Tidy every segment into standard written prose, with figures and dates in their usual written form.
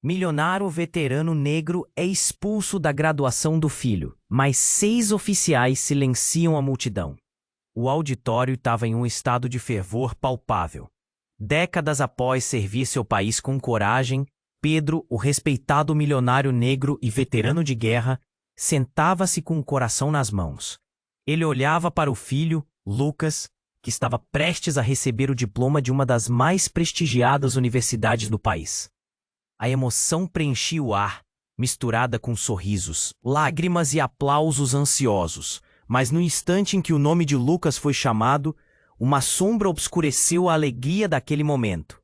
Milionário veterano negro é expulso da graduação do filho, mas 6 oficiais silenciam a multidão. O auditório estava em um estado de fervor palpável. Décadas após servir seu país com coragem, Pedro, o respeitado milionário negro e veterano de guerra, sentava-se com o coração nas mãos. Ele olhava para o filho, Lucas, que estava prestes a receber o diploma de uma das mais prestigiadas universidades do país. A emoção preenchia o ar, misturada com sorrisos, lágrimas e aplausos ansiosos. Mas no instante em que o nome de Lucas foi chamado, uma sombra obscureceu a alegria daquele momento.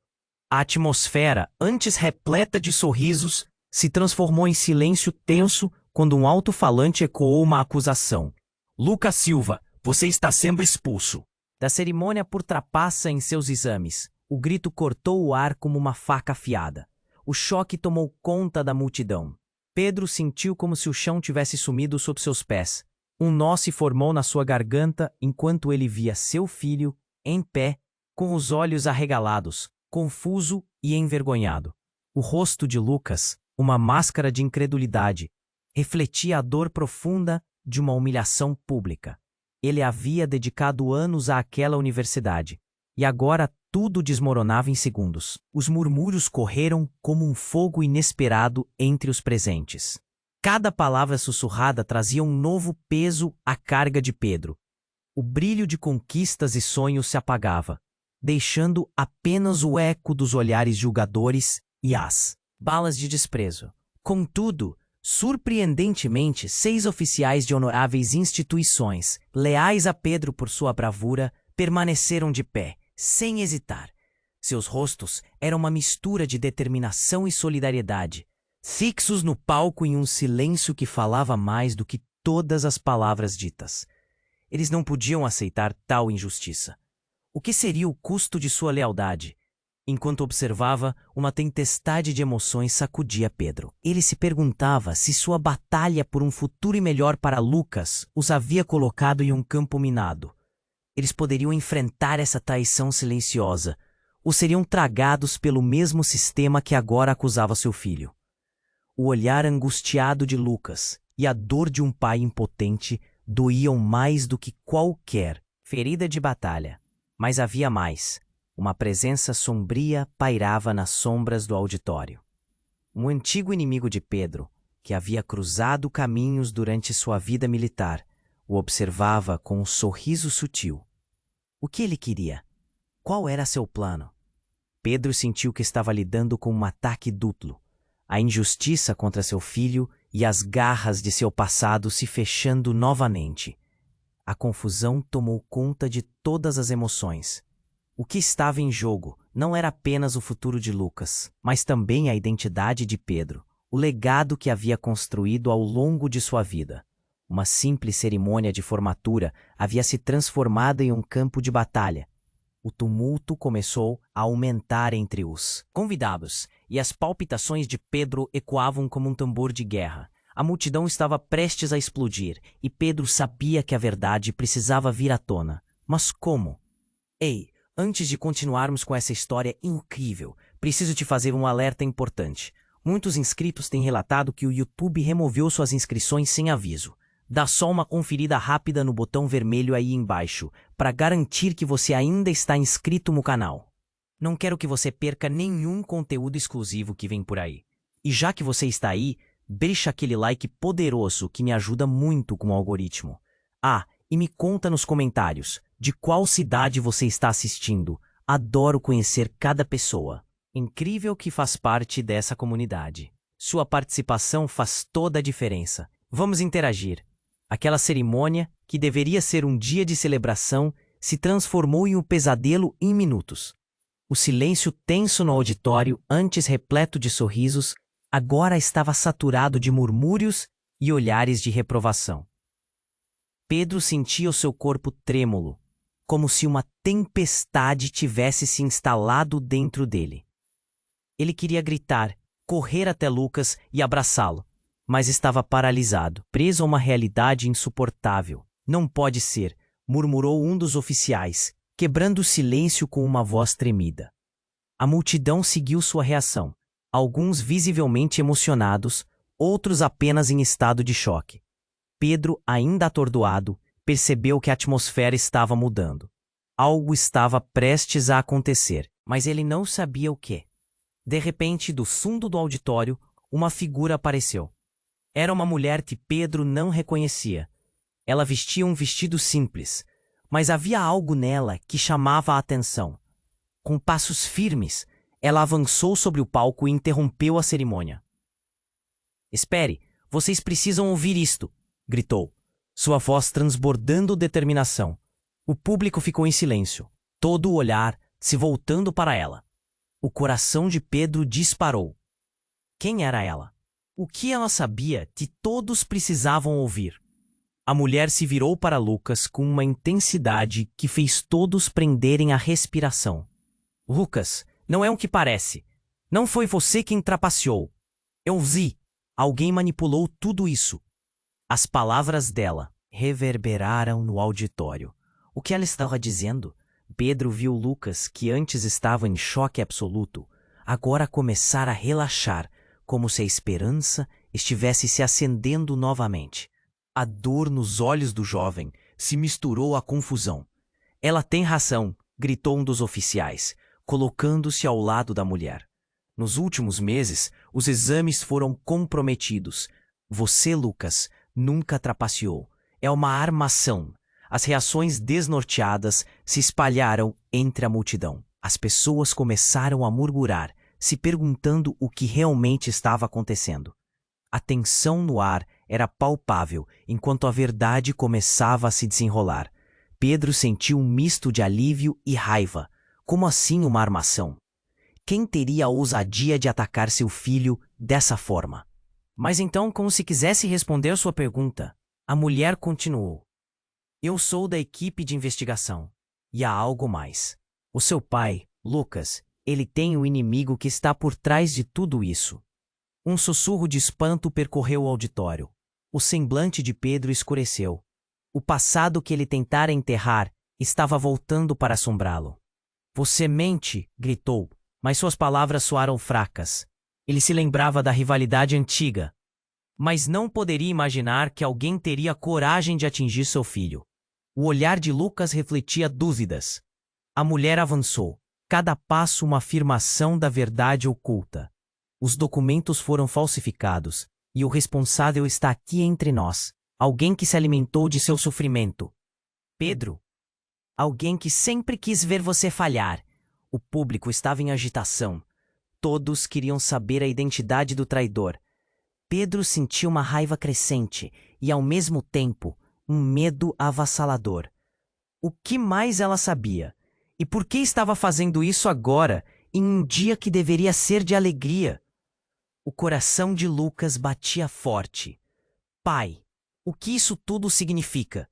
A atmosfera, antes repleta de sorrisos, se transformou em silêncio tenso quando um alto-falante ecoou uma acusação. Lucas Silva, você está sendo expulso. Da cerimônia por trapaça em seus exames, o grito cortou o ar como uma faca afiada. O choque tomou conta da multidão. Pedro sentiu como se o chão tivesse sumido sob seus pés. Um nó se formou na sua garganta enquanto ele via seu filho, em pé, com os olhos arregalados, confuso e envergonhado. O rosto de Lucas, uma máscara de incredulidade, refletia a dor profunda de uma humilhação pública. Ele havia dedicado anos àquela universidade, e agora tudo desmoronava em segundos. Os murmúrios correram como um fogo inesperado entre os presentes. Cada palavra sussurrada trazia um novo peso à carga de Pedro. O brilho de conquistas e sonhos se apagava, deixando apenas o eco dos olhares julgadores e as balas de desprezo. Contudo, surpreendentemente, 6 oficiais de honoráveis instituições, leais a Pedro por sua bravura, permaneceram de pé, sem hesitar. Seus rostos eram uma mistura de determinação e solidariedade, fixos no palco em um silêncio que falava mais do que todas as palavras ditas. Eles não podiam aceitar tal injustiça. O que seria o custo de sua lealdade? Enquanto observava, uma tempestade de emoções sacudia Pedro. Ele se perguntava se sua batalha por um futuro melhor para Lucas os havia colocado em um campo minado. Eles poderiam enfrentar essa traição silenciosa, ou seriam tragados pelo mesmo sistema que agora acusava seu filho. O olhar angustiado de Lucas e a dor de um pai impotente doíam mais do que qualquer ferida de batalha. Mas havia mais. Uma presença sombria pairava nas sombras do auditório. Um antigo inimigo de Pedro, que havia cruzado caminhos durante sua vida militar, o observava com um sorriso sutil. O que ele queria? Qual era seu plano? Pedro sentiu que estava lidando com um ataque duplo. A injustiça contra seu filho e as garras de seu passado se fechando novamente. A confusão tomou conta de todas as emoções. O que estava em jogo não era apenas o futuro de Lucas, mas também a identidade de Pedro, o legado que havia construído ao longo de sua vida. Uma simples cerimônia de formatura havia se transformado em um campo de batalha. O tumulto começou a aumentar entre os convidados, e as palpitações de Pedro ecoavam como um tambor de guerra. A multidão estava prestes a explodir, e Pedro sabia que a verdade precisava vir à tona. Mas como? Ei, antes de continuarmos com essa história incrível, preciso te fazer um alerta importante. Muitos inscritos têm relatado que o YouTube removeu suas inscrições sem aviso. Dá só uma conferida rápida no botão vermelho aí embaixo, para garantir que você ainda está inscrito no canal. Não quero que você perca nenhum conteúdo exclusivo que vem por aí. E já que você está aí, deixa aquele like poderoso que me ajuda muito com o algoritmo. Ah, e me conta nos comentários de qual cidade você está assistindo. Adoro conhecer cada pessoa. Incrível que faz parte dessa comunidade. Sua participação faz toda a diferença. Vamos interagir. Aquela cerimônia, que deveria ser um dia de celebração, se transformou em um pesadelo em minutos. O silêncio tenso no auditório, antes repleto de sorrisos, agora estava saturado de murmúrios e olhares de reprovação. Pedro sentia o seu corpo trêmulo, como se uma tempestade tivesse se instalado dentro dele. Ele queria gritar, correr até Lucas e abraçá-lo, mas estava paralisado, preso a uma realidade insuportável. Não pode ser, murmurou um dos oficiais, quebrando o silêncio com uma voz tremida. A multidão seguiu sua reação. alguns visivelmente emocionados, outros apenas em estado de choque. Pedro, ainda atordoado, percebeu que a atmosfera estava mudando. Algo estava prestes a acontecer, mas ele não sabia o que. De repente, do fundo do auditório, uma figura apareceu. Era uma mulher que Pedro não reconhecia. Ela vestia um vestido simples, mas havia algo nela que chamava a atenção. Com passos firmes, ela avançou sobre o palco e interrompeu a cerimônia. "Espere, vocês precisam ouvir isto", gritou, sua voz transbordando determinação. O público ficou em silêncio, todo o olhar se voltando para ela. O coração de Pedro disparou. Quem era ela? O que ela sabia que todos precisavam ouvir? A mulher se virou para Lucas com uma intensidade que fez todos prenderem a respiração. "Lucas, não é o que parece. Não foi você quem trapaceou. Eu vi. Alguém manipulou tudo isso." As palavras dela reverberaram no auditório. O que ela estava dizendo? Pedro viu Lucas, que antes estava em choque absoluto, agora começar a relaxar, como se a esperança estivesse se acendendo novamente. A dor nos olhos do jovem se misturou à confusão. "Ela tem razão", gritou um dos oficiais, colocando-se ao lado da mulher. "Nos últimos meses, os exames foram comprometidos. Você, Lucas, nunca trapaceou. É uma armação." As reações desnorteadas se espalharam entre a multidão. As pessoas começaram a murmurar, se perguntando o que realmente estava acontecendo. A tensão no ar era palpável enquanto a verdade começava a se desenrolar. Pedro sentiu um misto de alívio e raiva. Como assim uma armação? Quem teria a ousadia de atacar seu filho dessa forma? Mas então, como se quisesse responder sua pergunta, a mulher continuou. "Eu sou da equipe de investigação. E há algo mais. O seu pai, Lucas, ele tem um inimigo que está por trás de tudo isso." Um sussurro de espanto percorreu o auditório. O semblante de Pedro escureceu. O passado que ele tentara enterrar estava voltando para assombrá-lo. "Você mente", gritou, mas suas palavras soaram fracas. Ele se lembrava da rivalidade antiga, mas não poderia imaginar que alguém teria coragem de atingir seu filho. O olhar de Lucas refletia dúvidas. A mulher avançou, cada passo uma afirmação da verdade oculta. "Os documentos foram falsificados, e o responsável está aqui entre nós. Alguém que se alimentou de seu sofrimento." "Pedro, alguém que sempre quis ver você falhar." O público estava em agitação. Todos queriam saber a identidade do traidor. Pedro sentiu uma raiva crescente e, ao mesmo tempo, um medo avassalador. O que mais ela sabia? E por que estava fazendo isso agora, em um dia que deveria ser de alegria? O coração de Lucas batia forte. "Pai, o que isso tudo significa?"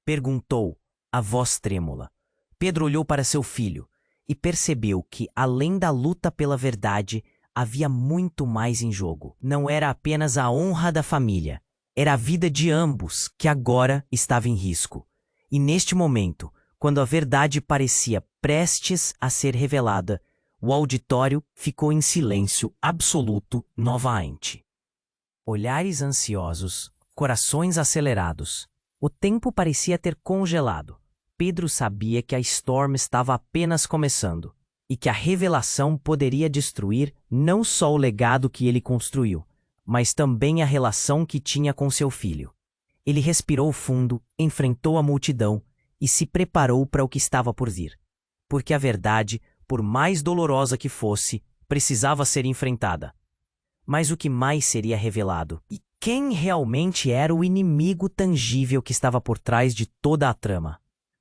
perguntou, a voz trêmula. Pedro olhou para seu filho e percebeu que, além da luta pela verdade, havia muito mais em jogo. Não era apenas a honra da família, era a vida de ambos que agora estava em risco. E neste momento, quando a verdade parecia prestes a ser revelada, o auditório ficou em silêncio absoluto novamente. Olhares ansiosos, corações acelerados. O tempo parecia ter congelado. Pedro sabia que a Storm estava apenas começando e que a revelação poderia destruir não só o legado que ele construiu, mas também a relação que tinha com seu filho. Ele respirou fundo, enfrentou a multidão e se preparou para o que estava por vir. Porque a verdade, por mais dolorosa que fosse, precisava ser enfrentada. Mas o que mais seria revelado? E quem realmente era o inimigo tangível que estava por trás de toda a trama?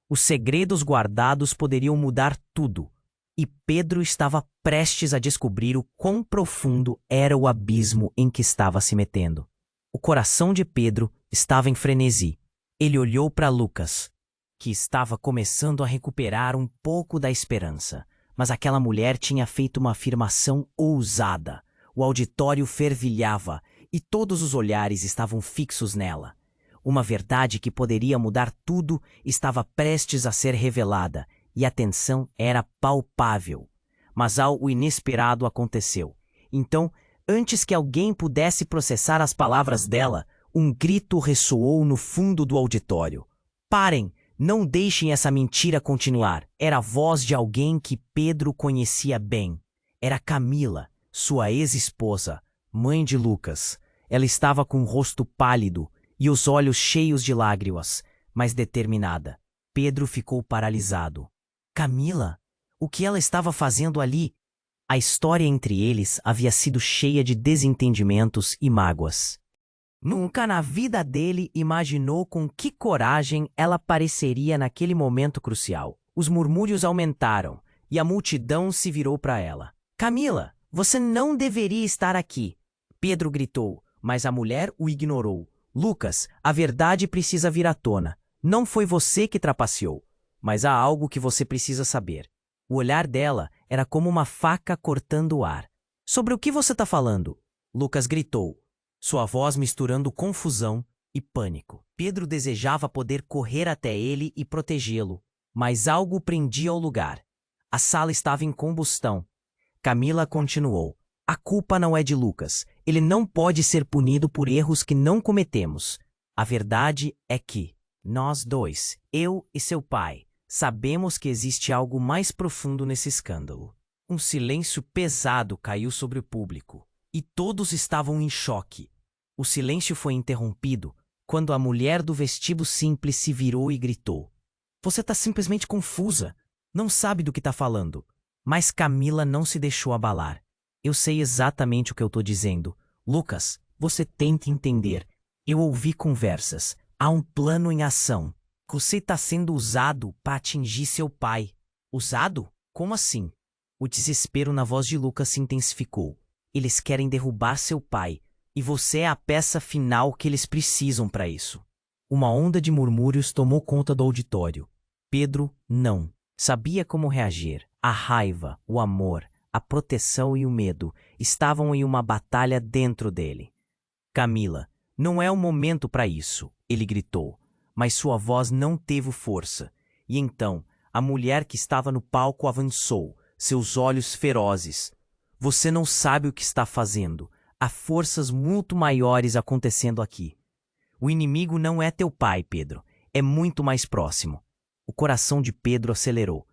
Os segredos guardados poderiam mudar tudo, e Pedro estava prestes a descobrir o quão profundo era o abismo em que estava se metendo. O coração de Pedro estava em frenesi. Ele olhou para Lucas, que estava começando a recuperar um pouco da esperança. Mas aquela mulher tinha feito uma afirmação ousada. O auditório fervilhava e todos os olhares estavam fixos nela. Uma verdade que poderia mudar tudo estava prestes a ser revelada, e a tensão era palpável. Mas algo inesperado aconteceu, Então, antes que alguém pudesse processar as palavras dela, um grito ressoou no fundo do auditório. Parem! Não deixem essa mentira continuar. Era a voz de alguém que Pedro conhecia bem. Era Camila, sua ex-esposa, mãe de Lucas. Ela estava com o rosto pálido e os olhos cheios de lágrimas, mas determinada. Pedro ficou paralisado. Camila? O que ela estava fazendo ali? A história entre eles havia sido cheia de desentendimentos e mágoas. Nunca na vida dele imaginou com que coragem ela apareceria naquele momento crucial. Os murmúrios aumentaram e a multidão se virou para ela. Camila, você não deveria estar aqui! Pedro gritou, mas a mulher o ignorou. Lucas, a verdade precisa vir à tona. Não foi você que trapaceou, mas há algo que você precisa saber. O olhar dela era como uma faca cortando o ar. Sobre o que você está falando? Lucas gritou, sua voz misturando confusão e pânico. Pedro desejava poder correr até ele e protegê-lo, mas algo o prendia ao lugar. A sala estava em combustão. Camila continuou. A culpa não é de Lucas. Ele não pode ser punido por erros que não cometemos. A verdade é que nós dois, eu e seu pai, sabemos que existe algo mais profundo nesse escândalo. Um silêncio pesado caiu sobre o público, e todos estavam em choque. O silêncio foi interrompido quando a mulher do vestido simples se virou e gritou. Você está simplesmente confusa. Não sabe do que está falando. Mas Camila não se deixou abalar. Eu sei exatamente o que eu estou dizendo. Lucas, você tem que entender. Eu ouvi conversas. Há um plano em ação. Você está sendo usado para atingir seu pai. Usado? Como assim? O desespero na voz de Lucas se intensificou. Eles querem derrubar seu pai. E você é a peça final que eles precisam para isso. Uma onda de murmúrios tomou conta do auditório. Pedro não sabia como reagir. A raiva, o amor, a proteção e o medo estavam em uma batalha dentro dele. Camila, não é o momento para isso, ele gritou, mas sua voz não teve força. E então, a mulher que estava no palco avançou, seus olhos ferozes. Você não sabe o que está fazendo. Há forças muito maiores acontecendo aqui. O inimigo não é teu pai, Pedro. É muito mais próximo. O coração de Pedro acelerou.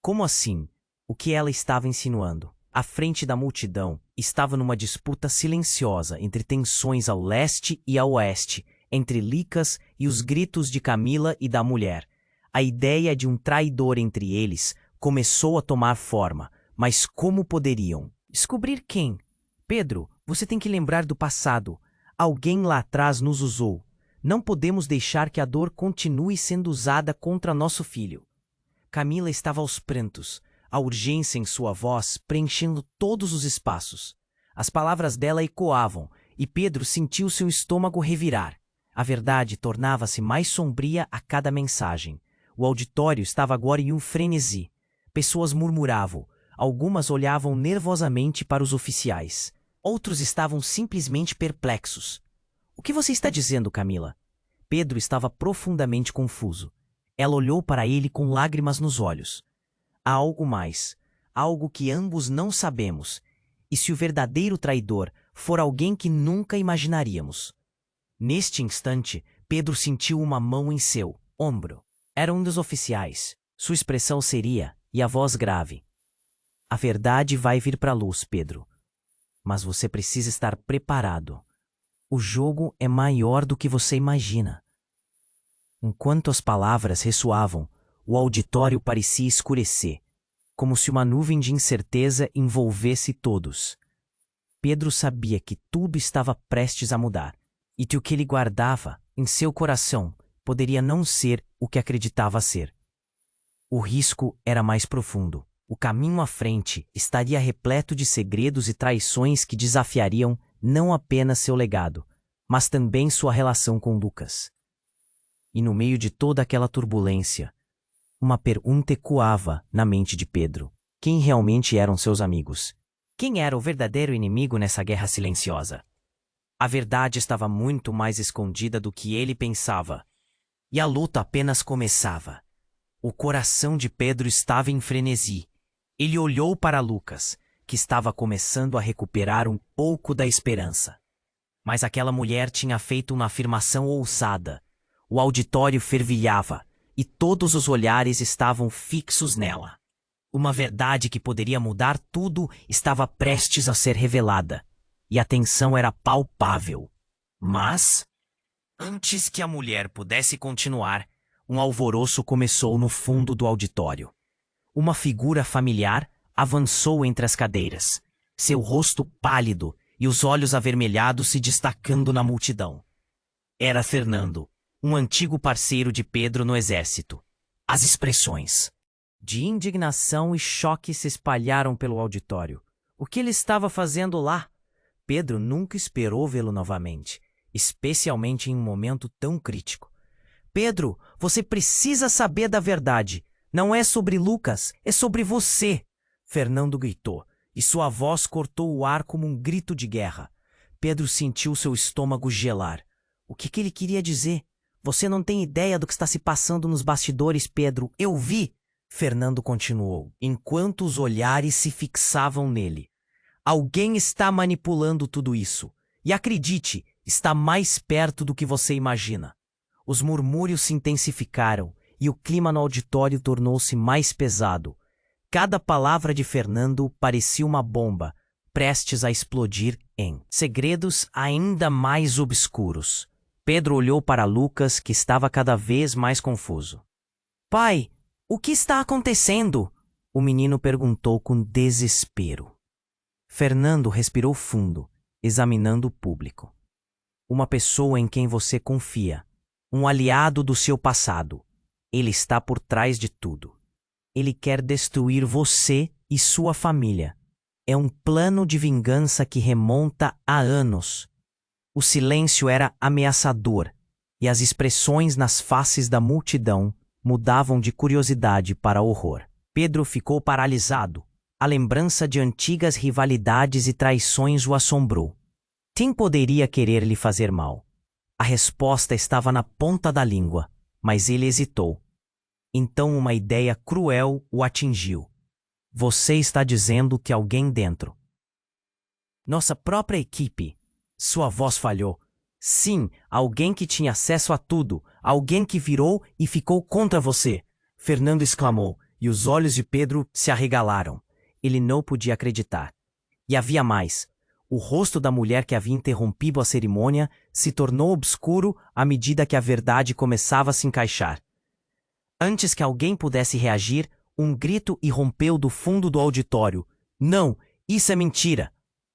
Como assim? O que ela estava insinuando? À frente da multidão, estava numa disputa silenciosa entre tensões ao leste e ao oeste, entre Licas e os gritos de Camila e da mulher. A ideia de um traidor entre eles começou a tomar forma, mas como poderiam? Descobrir quem? Pedro, você tem que lembrar do passado. Alguém lá atrás nos usou. Não podemos deixar que a dor continue sendo usada contra nosso filho. Camila estava aos prantos, a urgência em sua voz preenchendo todos os espaços. As palavras dela ecoavam, e Pedro sentiu seu estômago revirar. A verdade tornava-se mais sombria a cada mensagem. O auditório estava agora em um frenesi. Pessoas murmuravam, algumas olhavam nervosamente para os oficiais. Outros estavam simplesmente perplexos. O que você está dizendo, Camila? Pedro estava profundamente confuso. Ela olhou para ele com lágrimas nos olhos. Há algo mais, algo que ambos não sabemos. E se o verdadeiro traidor for alguém que nunca imaginaríamos? Neste instante, Pedro sentiu uma mão em seu ombro. Era um dos oficiais. Sua expressão seria, e a voz grave. A verdade vai vir para a luz, Pedro. Mas você precisa estar preparado. O jogo é maior do que você imagina. Enquanto as palavras ressoavam, o auditório parecia escurecer, como se uma nuvem de incerteza envolvesse todos. Pedro sabia que tudo estava prestes a mudar, e que o que ele guardava em seu coração poderia não ser o que acreditava ser. O risco era mais profundo. O caminho à frente estaria repleto de segredos e traições que desafiariam não apenas seu legado, mas também sua relação com Lucas. E no meio de toda aquela turbulência, uma pergunta ecoava na mente de Pedro. Quem realmente eram seus amigos? Quem era o verdadeiro inimigo nessa guerra silenciosa? A verdade estava muito mais escondida do que ele pensava. E a luta apenas começava. O coração de Pedro estava em frenesi. Ele olhou para Lucas, que estava começando a recuperar um pouco da esperança. Mas aquela mulher tinha feito uma afirmação ousada. O auditório fervilhava e todos os olhares estavam fixos nela. Uma verdade que poderia mudar tudo estava prestes a ser revelada, e a tensão era palpável. Mas, antes que a mulher pudesse continuar, um alvoroço começou no fundo do auditório. Uma figura familiar avançou entre as cadeiras, seu rosto pálido e os olhos avermelhados se destacando na multidão. Era Fernando, um antigo parceiro de Pedro no exército. As expressões de indignação e choque se espalharam pelo auditório. O que ele estava fazendo lá? Pedro nunca esperou vê-lo novamente, especialmente em um momento tão crítico. Pedro, você precisa saber da verdade. Não é sobre Lucas, é sobre você. Fernando gritou, e sua voz cortou o ar como um grito de guerra. Pedro sentiu seu estômago gelar. O que ele queria dizer? Você não tem ideia do que está se passando nos bastidores, Pedro. Eu vi! Fernando continuou, enquanto os olhares se fixavam nele. Alguém está manipulando tudo isso. E acredite, está mais perto do que você imagina. Os murmúrios se intensificaram e o clima no auditório tornou-se mais pesado. Cada palavra de Fernando parecia uma bomba, prestes a explodir em segredos ainda mais obscuros. Pedro olhou para Lucas, que estava cada vez mais confuso. Pai, o que está acontecendo? O menino perguntou com desespero. Fernando respirou fundo, examinando o público. Uma pessoa em quem você confia, um aliado do seu passado. Ele está por trás de tudo. Ele quer destruir você e sua família. É um plano de vingança que remonta a anos. O silêncio era ameaçador, e as expressões nas faces da multidão mudavam de curiosidade para horror. Pedro ficou paralisado. A lembrança de antigas rivalidades e traições o assombrou. Quem poderia querer lhe fazer mal? A resposta estava na ponta da língua, mas ele hesitou. Então uma ideia cruel o atingiu. Você está dizendo que alguém dentro. Nossa própria equipe. Sua voz falhou. Sim, alguém que tinha acesso a tudo, alguém que virou e ficou contra você. Fernando exclamou, e os olhos de Pedro se arregalaram. Ele não podia acreditar. E havia mais. O rosto da mulher que havia interrompido a cerimônia se tornou obscuro à medida que a verdade começava a se encaixar. Antes que alguém pudesse reagir, um grito irrompeu do fundo do auditório. Não, isso é mentira!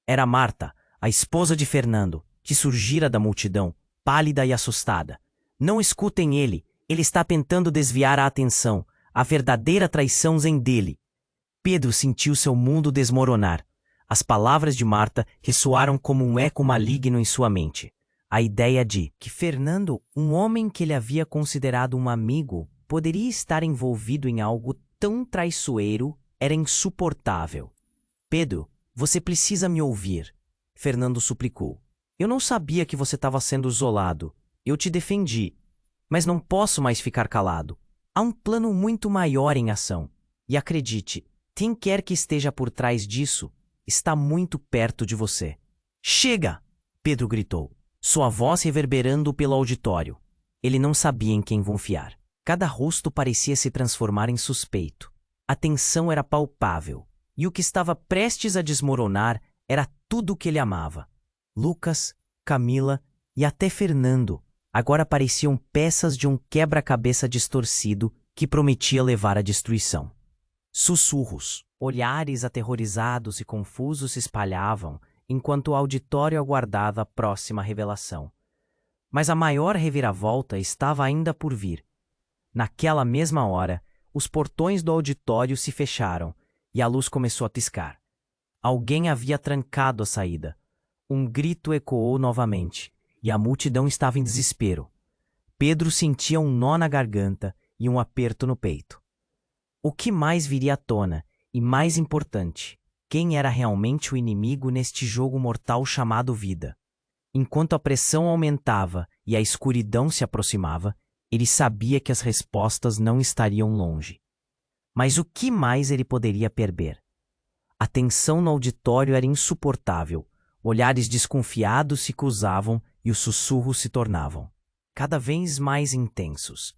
Era Marta, a esposa de Fernando, que surgira da multidão, pálida e assustada. Não escutem ele está tentando desviar a atenção. A verdadeira traição vem dele. Pedro sentiu seu mundo desmoronar. As palavras de Marta ressoaram como um eco maligno em sua mente. A ideia de que Fernando, um homem que ele havia considerado um amigo, poderia estar envolvido em algo tão traiçoeiro era insuportável. Pedro, você precisa me ouvir, Fernando suplicou. Eu não sabia que você estava sendo isolado. Eu te defendi. Mas não posso mais ficar calado. Há um plano muito maior em ação. E acredite, quem quer que esteja por trás disso está muito perto de você. Chega! Pedro gritou, sua voz reverberando pelo auditório. Ele não sabia em quem confiar. Cada rosto parecia se transformar em suspeito. A tensão era palpável. E o que estava prestes a desmoronar era tudo o que ele amava. Lucas, Camila e até Fernando agora pareciam peças de um quebra-cabeça distorcido que prometia levar à destruição. Sussurros, olhares aterrorizados e confusos se espalhavam enquanto o auditório aguardava a próxima revelação. Mas a maior reviravolta estava ainda por vir. Naquela mesma hora, os portões do auditório se fecharam e a luz começou a piscar. Alguém havia trancado a saída. Um grito ecoou novamente, e a multidão estava em desespero. Pedro sentia um nó na garganta e um aperto no peito. O que mais viria à tona, e mais importante, quem era realmente o inimigo neste jogo mortal chamado vida? Enquanto a pressão aumentava e a escuridão se aproximava, ele sabia que as respostas não estariam longe. Mas o que mais ele poderia perder? A tensão no auditório era insuportável. Olhares desconfiados se cruzavam e os sussurros se tornavam cada vez mais intensos.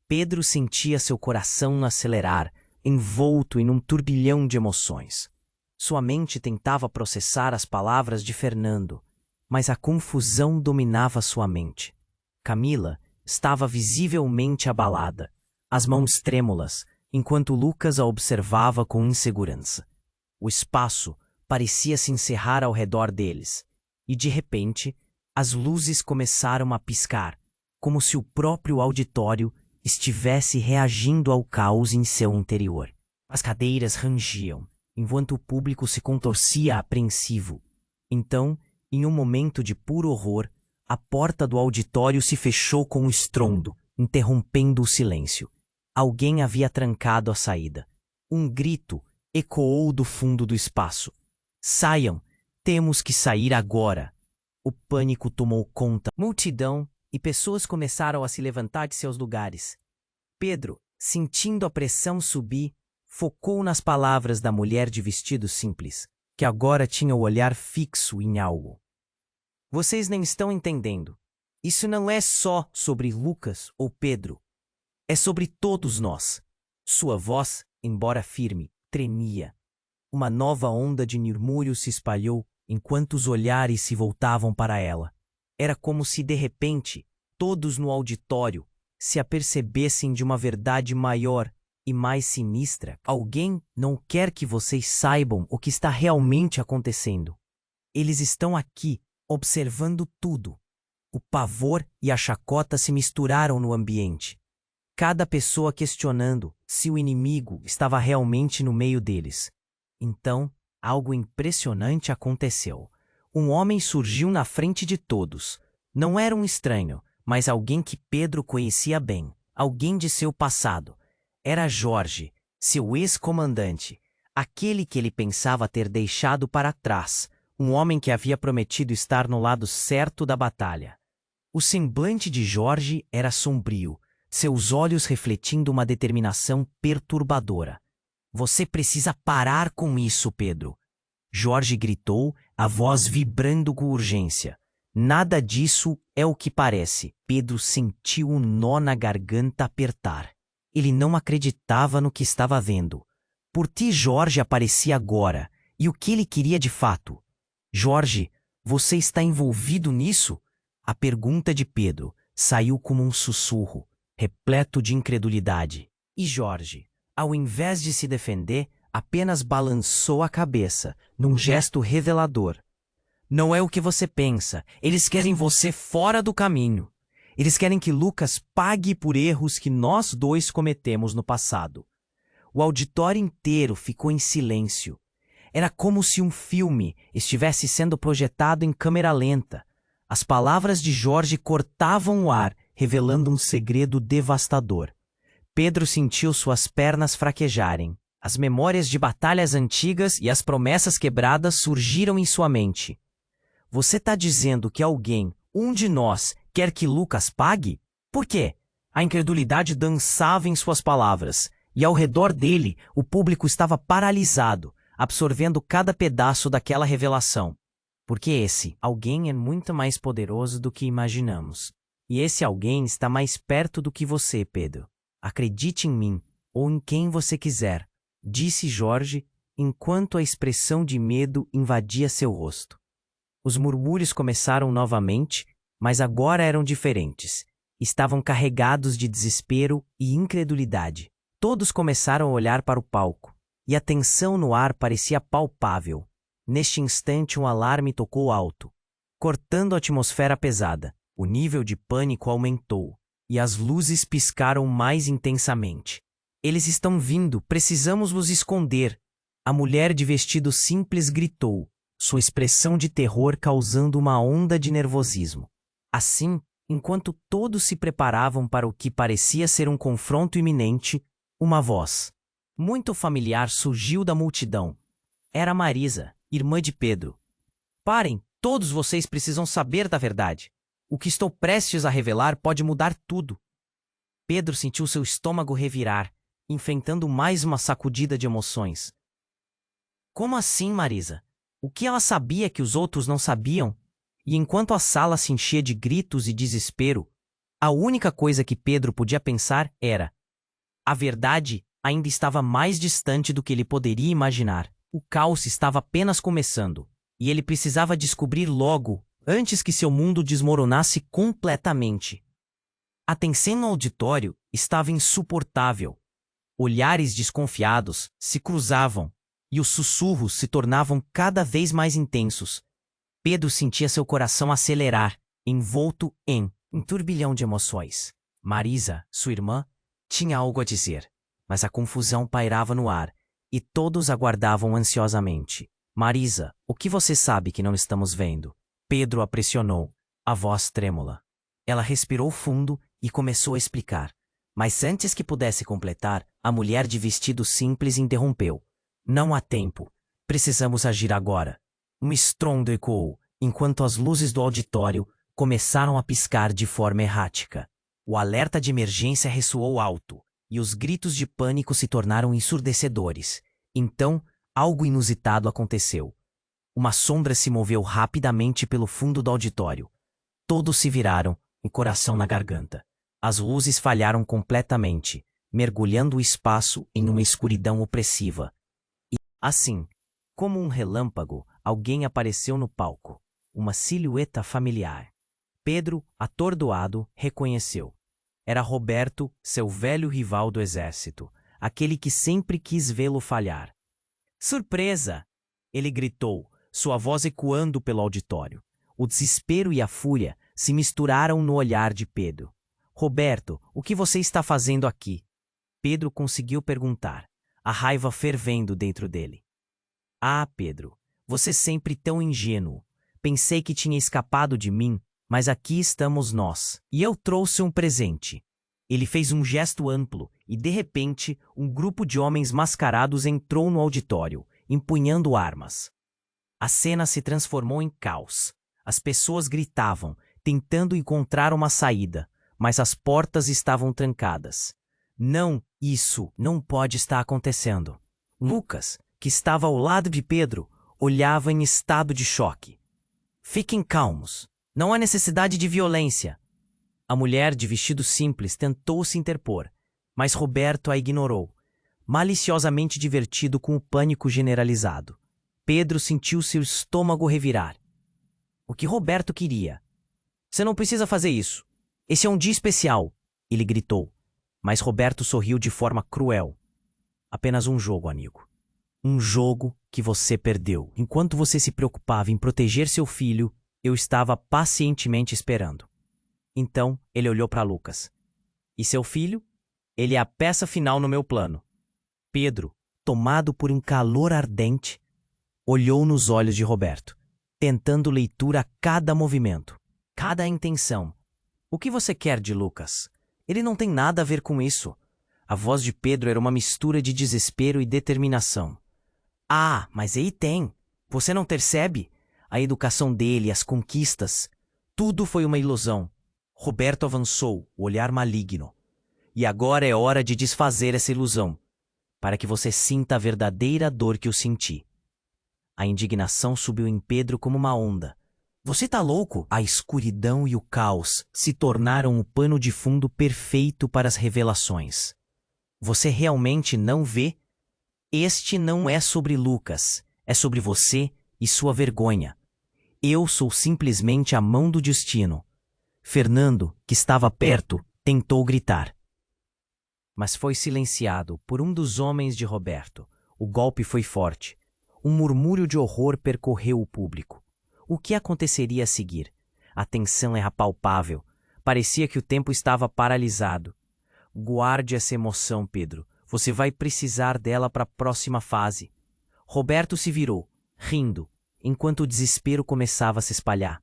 Pedro sentia seu coração acelerar, envolto em um turbilhão de emoções. Sua mente tentava processar as palavras de Fernando, mas a confusão dominava sua mente. Camila estava visivelmente abalada, as mãos trêmulas, enquanto Lucas a observava com insegurança. O espaço parecia se encerrar ao redor deles, e de repente, as luzes começaram a piscar, como se o próprio auditório estivesse reagindo ao caos em seu interior. As cadeiras rangiam, enquanto o público se contorcia apreensivo. Então, em um momento de puro horror, a porta do auditório se fechou com um estrondo, interrompendo o silêncio. Alguém havia trancado a saída. Um grito ecoou do fundo do espaço. Saiam! Temos que sair agora! O pânico tomou conta. Multidão e pessoas começaram a se levantar de seus lugares. Pedro, sentindo a pressão subir, focou nas palavras da mulher de vestido simples, que agora tinha o olhar fixo em algo. Vocês nem estão entendendo. Isso não é só sobre Lucas ou Pedro. É sobre todos nós. Sua voz, embora firme, tremia. Uma nova onda de murmúrio se espalhou enquanto os olhares se voltavam para ela. Era como se, de repente, todos no auditório se apercebessem de uma verdade maior e mais sinistra. Alguém não quer que vocês saibam o que está realmente acontecendo. Eles estão aqui, observando tudo. O pavor e a chacota se misturaram no ambiente. Cada pessoa questionando se o inimigo estava realmente no meio deles. Então, algo impressionante aconteceu. Um homem surgiu na frente de todos. Não era um estranho, mas alguém que Pedro conhecia bem, alguém de seu passado. Era Jorge, seu ex-comandante, aquele que ele pensava ter deixado para trás, um homem que havia prometido estar no lado certo da batalha. O semblante de Jorge era sombrio, seus olhos refletindo uma determinação perturbadora. Você precisa parar com isso, Pedro. Jorge gritou, a voz vibrando com urgência. Nada disso é o que parece. Pedro sentiu um nó na garganta apertar. Ele não acreditava no que estava vendo. Por que Jorge aparecia agora? E o que ele queria de fato? Jorge, você está envolvido nisso? A pergunta de Pedro saiu como um sussurro, repleto de incredulidade. E Jorge, ao invés de se defender, apenas balançou a cabeça, num gesto revelador. Não é o que você pensa. Eles querem você fora do caminho. Eles querem que Lucas pague por erros que nós dois cometemos no passado. O auditório inteiro ficou em silêncio. Era como se um filme estivesse sendo projetado em câmera lenta. As palavras de Jorge cortavam o ar, revelando um segredo devastador. Pedro sentiu suas pernas fraquejarem. As memórias de batalhas antigas e as promessas quebradas surgiram em sua mente. Você está dizendo que alguém, um de nós, quer que Lucas pague? Por quê? A incredulidade dançava em suas palavras, e ao redor dele o público estava paralisado, absorvendo cada pedaço daquela revelação. Porque esse alguém é muito mais poderoso do que imaginamos. E esse alguém está mais perto do que você, Pedro. Acredite em mim, ou em quem você quiser, disse Jorge, enquanto a expressão de medo invadia seu rosto. Os murmúrios começaram novamente, mas agora eram diferentes. Estavam carregados de desespero e incredulidade. Todos começaram a olhar para o palco, e a tensão no ar parecia palpável. Neste instante, um alarme tocou alto, cortando a atmosfera pesada. O nível de pânico aumentou, e as luzes piscaram mais intensamente. Eles estão vindo, precisamos nos esconder. A mulher de vestido simples gritou, sua expressão de terror causando uma onda de nervosismo. Assim, enquanto todos se preparavam para o que parecia ser um confronto iminente, uma voz muito familiar surgiu da multidão. Era Marisa, irmã de Pedro. Parem, todos vocês precisam saber da verdade. O que estou prestes a revelar pode mudar tudo. Pedro sentiu seu estômago revirar, enfrentando mais uma sacudida de emoções. Como assim, Marisa? O que ela sabia que os outros não sabiam? E enquanto a sala se enchia de gritos e desespero, a única coisa que Pedro podia pensar era: a verdade ainda estava mais distante do que ele poderia imaginar. O caos estava apenas começando, e ele precisava descobrir logo, antes que seu mundo desmoronasse completamente. A tensão no auditório estava insuportável. Olhares desconfiados se cruzavam, e os sussurros se tornavam cada vez mais intensos. Pedro sentia seu coração acelerar, envolto em um turbilhão de emoções. Marisa, sua irmã, tinha algo a dizer, mas a confusão pairava no ar, e todos aguardavam ansiosamente. Marisa, o que você sabe que não estamos vendo? Pedro a pressionou, a voz trêmula. Ela respirou fundo e começou a explicar. Mas antes que pudesse completar, a mulher de vestido simples interrompeu. Não há tempo. Precisamos agir agora. Um estrondo ecoou, enquanto as luzes do auditório começaram a piscar de forma errática. O alerta de emergência ressoou alto, e os gritos de pânico se tornaram ensurdecedores. Então, algo inusitado aconteceu. Uma sombra se moveu rapidamente pelo fundo do auditório. Todos se viraram, o coração na garganta. As luzes falharam completamente, mergulhando o espaço em uma escuridão opressiva. E, assim, como um relâmpago, alguém apareceu no palco. Uma silhueta familiar. Pedro, atordoado, reconheceu. Era Roberto, seu velho rival do exército, aquele que sempre quis vê-lo falhar. Surpresa! Ele gritou, sua voz ecoando pelo auditório. O desespero e a fúria se misturaram no olhar de Pedro. Roberto, o que você está fazendo aqui? Pedro conseguiu perguntar, a raiva fervendo dentro dele. Ah, Pedro, você sempre tão ingênuo. Pensei que tinha escapado de mim, mas aqui estamos nós. E eu trouxe um presente. Ele fez um gesto amplo e, de repente, um grupo de homens mascarados entrou no auditório, empunhando armas. A cena se transformou em caos. As pessoas gritavam, tentando encontrar uma saída, mas as portas estavam trancadas. Não, isso não pode estar acontecendo. Lucas, que estava ao lado de Pedro, olhava em estado de choque. Fiquem calmos. Não há necessidade de violência. A mulher de vestido simples tentou se interpor, mas Roberto a ignorou, maliciosamente divertido com o pânico generalizado. Pedro sentiu seu estômago revirar. O que Roberto queria? Você não precisa fazer isso. Esse é um dia especial, ele gritou. Mas Roberto sorriu de forma cruel. Apenas um jogo, amigo. Um jogo que você perdeu. Enquanto você se preocupava em proteger seu filho, eu estava pacientemente esperando. Então, ele olhou para Lucas. E seu filho? Ele é a peça final no meu plano. Pedro, tomado por um calor ardente, olhou nos olhos de Roberto, tentando leitura a cada movimento, cada intenção. O que você quer de Lucas? Ele não tem nada a ver com isso. A voz de Pedro era uma mistura de desespero e determinação. Ah, mas ele tem. Você não percebe? A educação dele, as conquistas. Tudo foi uma ilusão. Roberto avançou, o olhar maligno. E agora é hora de desfazer essa ilusão, para que você sinta a verdadeira dor que eu senti. A indignação subiu em Pedro como uma onda. Você tá louco? A escuridão e o caos se tornaram o pano de fundo perfeito para as revelações. Você realmente não vê? Este não é sobre Lucas, é sobre você e sua vergonha. Eu sou simplesmente a mão do destino. Fernando, que estava perto, tentou gritar. Mas foi silenciado por um dos homens de Roberto. O golpe foi forte. Um murmúrio de horror percorreu o público. O que aconteceria a seguir? A tensão era palpável. Parecia que o tempo estava paralisado. Guarde essa emoção, Pedro. Você vai precisar dela para a próxima fase. Roberto se virou, rindo, enquanto o desespero começava a se espalhar.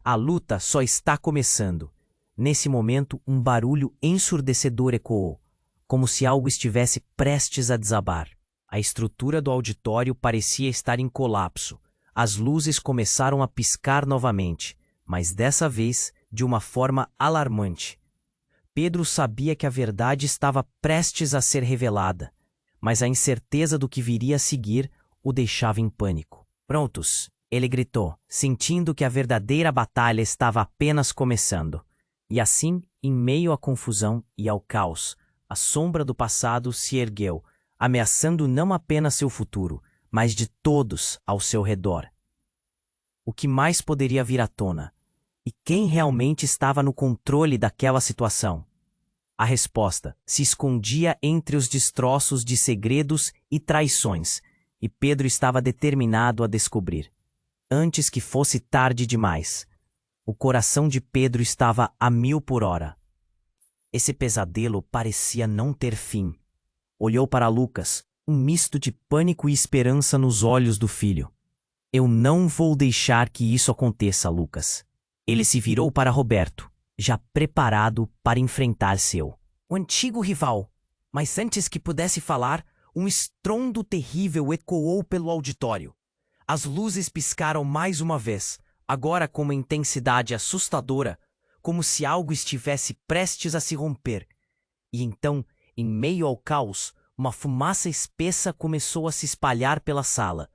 A luta só está começando. Nesse momento, um barulho ensurdecedor ecoou, como se algo estivesse prestes a desabar. A estrutura do auditório parecia estar em colapso. As luzes começaram a piscar novamente, mas dessa vez de uma forma alarmante. Pedro sabia que a verdade estava prestes a ser revelada, mas a incerteza do que viria a seguir o deixava em pânico. Prontos, ele gritou, sentindo que a verdadeira batalha estava apenas começando. E assim, em meio à confusão e ao caos, a sombra do passado se ergueu, ameaçando não apenas seu futuro, mas de todos ao seu redor. O que mais poderia vir à tona? E quem realmente estava no controle daquela situação? A resposta se escondia entre os destroços de segredos e traições, e Pedro estava determinado a descobrir. Antes que fosse tarde demais. O coração de Pedro estava a 1000 por hora. Esse pesadelo parecia não ter fim. Olhou para Lucas, um misto de pânico e esperança nos olhos do filho. Eu não vou deixar que isso aconteça, Lucas. Ele se virou para Roberto, já preparado para enfrentar o antigo rival. Mas antes que pudesse falar, um estrondo terrível ecoou pelo auditório. As luzes piscaram mais uma vez, agora com uma intensidade assustadora, como se algo estivesse prestes a se romper. E então, em meio ao caos, uma fumaça espessa começou a se espalhar pela sala.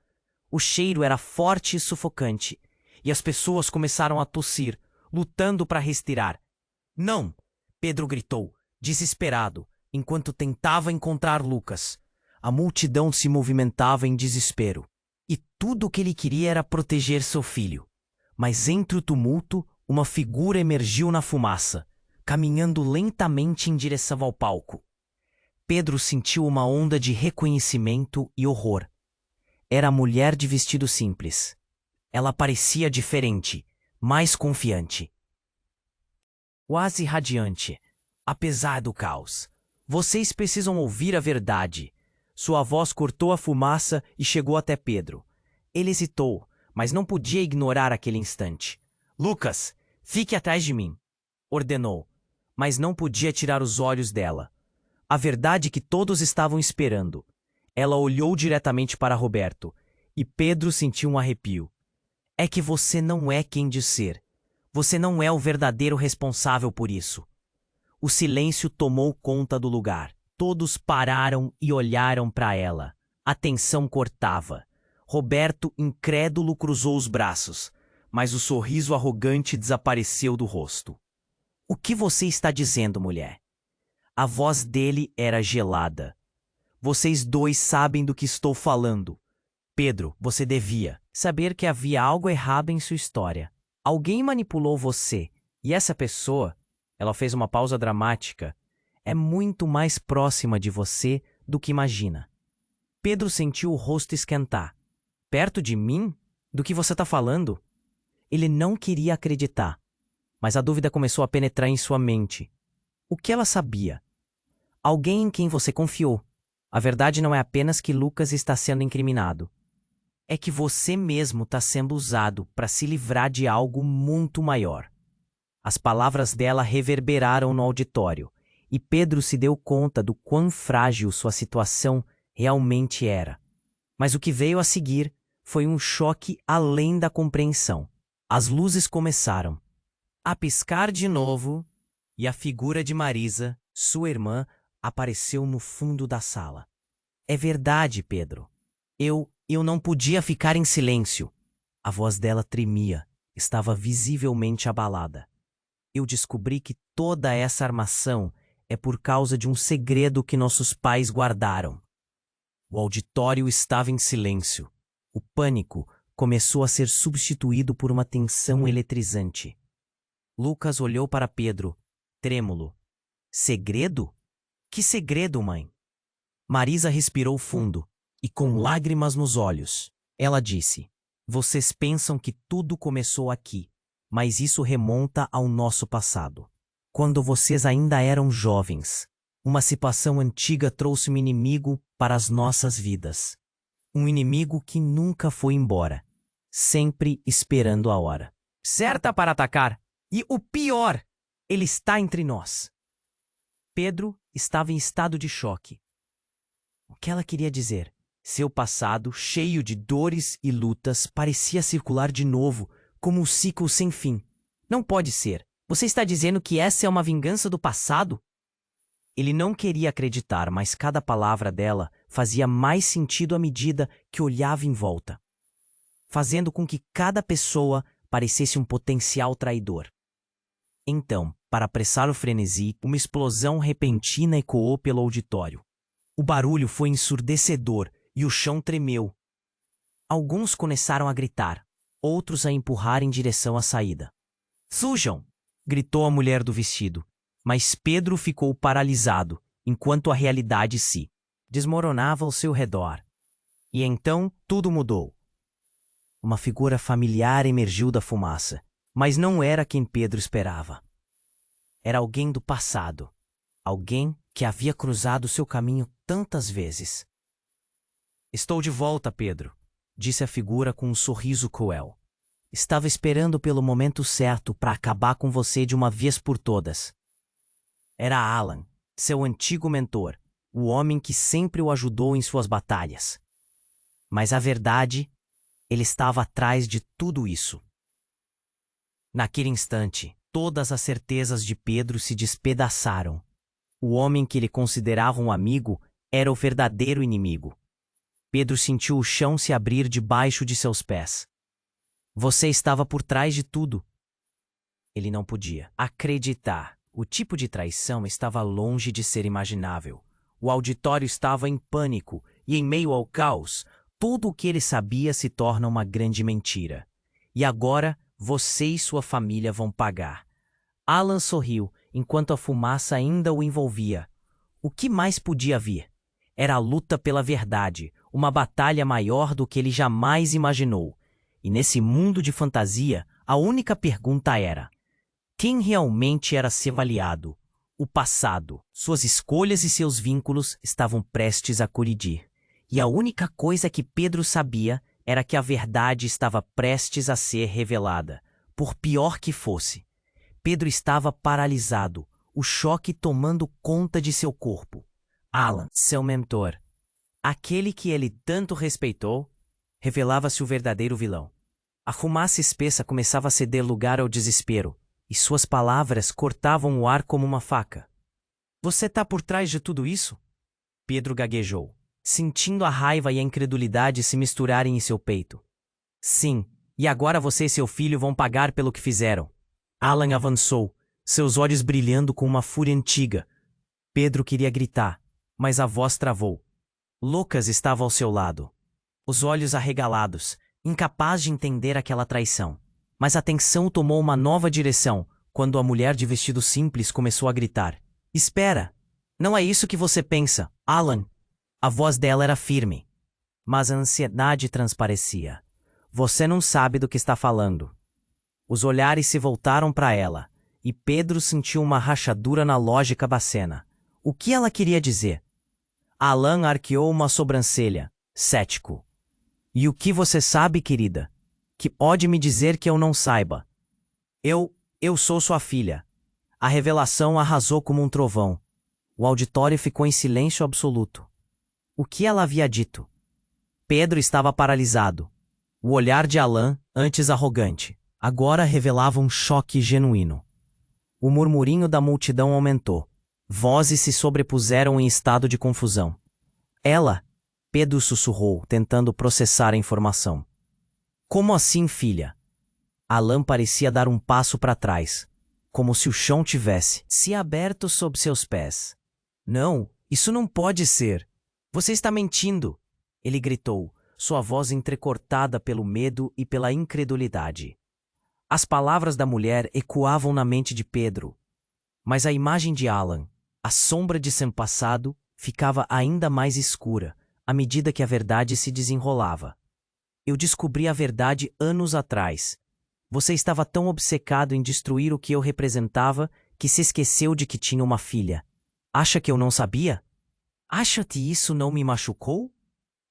O cheiro era forte e sufocante, e as pessoas começaram a tossir, lutando para respirar. Não! Pedro gritou, desesperado, enquanto tentava encontrar Lucas. A multidão se movimentava em desespero, e tudo o que ele queria era proteger seu filho. Mas entre o tumulto, uma figura emergiu na fumaça, caminhando lentamente em direção ao palco. Pedro sentiu uma onda de reconhecimento e horror. Era a mulher de vestido simples. Ela parecia diferente, mais confiante. Quase radiante, apesar do caos. Vocês precisam ouvir a verdade. Sua voz cortou a fumaça e chegou até Pedro. Ele hesitou, mas não podia ignorar aquele instante. Lucas, fique atrás de mim, ordenou, mas não podia tirar os olhos dela. A verdade que todos estavam esperando. Ela olhou diretamente para Roberto, e Pedro sentiu um arrepio. É que você não é quem diz ser. Você não é o verdadeiro responsável por isso. O silêncio tomou conta do lugar. Todos pararam e olharam para ela. A tensão cortava. Roberto, incrédulo, cruzou os braços, mas o sorriso arrogante desapareceu do rosto. O que você está dizendo, mulher? A voz dele era gelada. Vocês dois sabem do que estou falando. Pedro, você devia saber que havia algo errado em sua história. Alguém manipulou você, e essa pessoa, ela fez uma pausa dramática, é muito mais próxima de você do que imagina. Pedro sentiu o rosto esquentar. Perto de mim? Do que você está falando? Ele não queria acreditar, mas a dúvida começou a penetrar em sua mente. O que ela sabia? Alguém em quem você confiou. A verdade não é apenas que Lucas está sendo incriminado. É que você mesmo está sendo usado para se livrar de algo muito maior. As palavras dela reverberaram no auditório, e Pedro se deu conta do quão frágil sua situação realmente era. Mas o que veio a seguir foi um choque além da compreensão. As luzes começaram a piscar de novo, e a figura de Marisa, sua irmã, apareceu no fundo da sala. É verdade, Pedro. Eu não podia ficar em silêncio. A voz dela tremia, estava visivelmente abalada. Eu descobri que toda essa armação é por causa de um segredo que nossos pais guardaram. O auditório estava em silêncio. O pânico começou a ser substituído por uma tensão eletrizante. Lucas olhou para Pedro, trêmulo. Segredo? Que segredo, mãe? Marisa respirou fundo e, com lágrimas nos olhos, ela disse: Vocês pensam que tudo começou aqui, mas isso remonta ao nosso passado. Quando vocês ainda eram jovens, uma situação antiga trouxe um inimigo para as nossas vidas. Um inimigo que nunca foi embora, sempre esperando a hora certa para atacar. E o pior, ele está entre nós. Pedro estava em estado de choque. O que ela queria dizer? Seu passado, cheio de dores e lutas, parecia circular de novo, como um ciclo sem fim. Não pode ser. Você está dizendo que essa é uma vingança do passado? Ele não queria acreditar, mas cada palavra dela fazia mais sentido à medida que olhava em volta, fazendo com que cada pessoa parecesse um potencial traidor. Então, para apressar o frenesi, uma explosão repentina ecoou pelo auditório. O barulho foi ensurdecedor e o chão tremeu. Alguns começaram a gritar, outros a empurrar em direção à saída. "Fujam!" gritou a mulher do vestido. Mas Pedro ficou paralisado, enquanto a realidade se desmoronava ao seu redor. E então tudo mudou. Uma figura familiar emergiu da fumaça, mas não era quem Pedro esperava. Era alguém do passado, alguém que havia cruzado seu caminho tantas vezes. "Estou de volta, Pedro", disse a figura com um sorriso cruel. "Estava esperando pelo momento certo para acabar com você de uma vez por todas." Era Alan, seu antigo mentor, o homem que sempre o ajudou em suas batalhas. Mas a verdade, ele estava atrás de tudo isso. Naquele instante, todas as certezas de Pedro se despedaçaram. O homem que ele considerava um amigo era o verdadeiro inimigo. Pedro sentiu o chão se abrir debaixo de seus pés. Você estava por trás de tudo. Ele não podia acreditar. O tipo de traição estava longe de ser imaginável. O auditório estava em pânico e, em meio ao caos, tudo o que ele sabia se torna uma grande mentira. E agora, você e sua família vão pagar. Alan sorriu, enquanto a fumaça ainda o envolvia. O que mais podia vir? Era a luta pela verdade, uma batalha maior do que ele jamais imaginou. E nesse mundo de fantasia, a única pergunta era: quem realmente era seu aliado? O passado, suas escolhas e seus vínculos estavam prestes a colidir. E a única coisa que Pedro sabia era que a verdade estava prestes a ser revelada, por pior que fosse. Pedro estava paralisado, o choque tomando conta de seu corpo. Alan, seu mentor, aquele que ele tanto respeitou, revelava-se o verdadeiro vilão. A fumaça espessa começava a ceder lugar ao desespero, e suas palavras cortavam o ar como uma faca. "Você está por trás de tudo isso?" Pedro gaguejou, sentindo a raiva e a incredulidade se misturarem em seu peito. "Sim, e agora você e seu filho vão pagar pelo que fizeram." Alan avançou, seus olhos brilhando com uma fúria antiga. Pedro queria gritar, mas a voz travou. Lucas estava ao seu lado, os olhos arregalados, incapaz de entender aquela traição. Mas a tensão tomou uma nova direção quando a mulher de vestido simples começou a gritar: "Espera! Não é isso que você pensa, Alan!" A voz dela era firme, mas a ansiedade transparecia. "Você não sabe do que está falando." Os olhares se voltaram para ela, e Pedro sentiu uma rachadura na lógica bacena. O que ela queria dizer? Alan arqueou uma sobrancelha, cético. "E o que você sabe, querida? Que pode me dizer que eu não saiba?" Eu sou sua filha." A revelação arrasou como um trovão. O auditório ficou em silêncio absoluto. O que ela havia dito? Pedro estava paralisado. O olhar de Alan, antes arrogante, agora revelava um choque genuíno. O murmurinho da multidão aumentou. Vozes se sobrepuseram em estado de confusão. "Ela?" Pedro sussurrou, tentando processar a informação. "Como assim, filha?" Alan parecia dar um passo para trás, como se o chão tivesse se aberto sob seus pés. "Não, isso não pode ser. Você está mentindo!" Ele gritou, sua voz entrecortada pelo medo e pela incredulidade. As palavras da mulher ecoavam na mente de Pedro, mas a imagem de Alan, a sombra de seu passado, ficava ainda mais escura à medida que a verdade se desenrolava. "Eu descobri a verdade anos atrás. Você estava tão obcecado em destruir o que eu representava que se esqueceu de que tinha uma filha. Acha que eu não sabia? Acha que isso não me machucou?"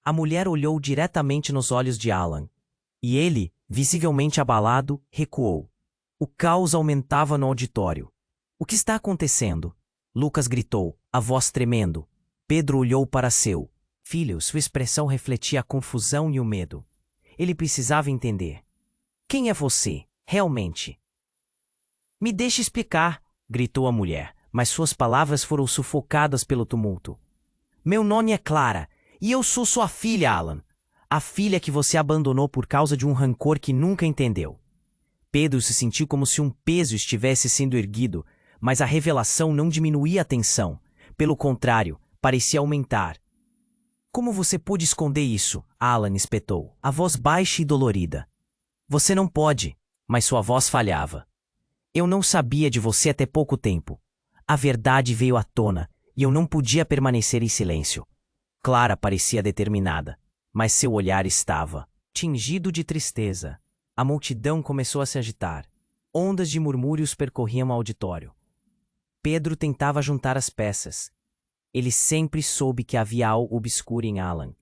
A mulher olhou diretamente nos olhos de Alan, e ele, visivelmente abalado, recuou. O caos aumentava no auditório. "O que está acontecendo?" Lucas gritou, a voz tremendo. Pedro olhou para seu filho, sua expressão refletia a confusão e o medo. Ele precisava entender. "Quem é você, realmente?" "Me deixe explicar", gritou a mulher, mas suas palavras foram sufocadas pelo tumulto. Meu nome é Clara, e eu sou sua filha, Alan. A filha que você abandonou por causa de um rancor que nunca entendeu. Pedro se sentiu como se um peso estivesse sendo erguido, mas a revelação não diminuía a tensão. Pelo contrário, parecia aumentar. Como você pôde esconder isso? Alan espetou, a voz baixa e dolorida. Você não pode, mas sua voz falhava. Eu não sabia de você até pouco tempo. A verdade veio à tona, e eu não podia permanecer em silêncio. Clara parecia determinada, mas seu olhar estava tingido de tristeza. A multidão começou a se agitar. Ondas de murmúrios percorriam o auditório. Pedro tentava juntar as peças. Ele sempre soube que havia algo obscuro em Alan,